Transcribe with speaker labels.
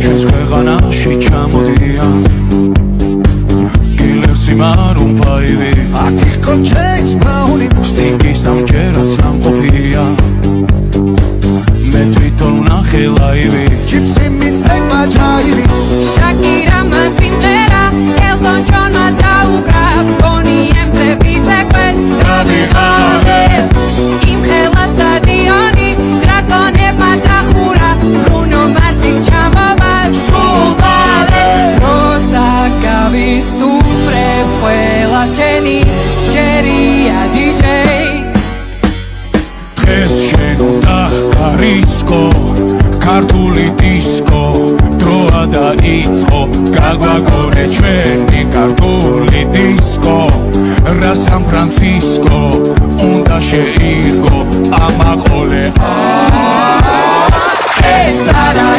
Speaker 1: ჩვენს ქვეყანაში ჩამოდიან Marum faivi
Speaker 2: Aki con James Brown
Speaker 1: Stinky samčerac nam kopija Me twiton unahe laivi
Speaker 2: Gypsy mitsek majaivi
Speaker 3: Shakira mansimlera Elton John mataugra Bonnie M se vitsekvet Gabi Havel Im khela stadioni Dragonev matahura Bruno Marsis chamoval
Speaker 2: Sultane
Speaker 3: Roza gavistu ყველა შენი ჯერია DJ
Speaker 1: დღეს შენ დახარისკო ქართული დისკო დროა დაიწყო გაგვაგონე ჩვენი ქართული დისკო რა სან ფრანცისკო უნდა შეირგო ამაყოლე ეს არა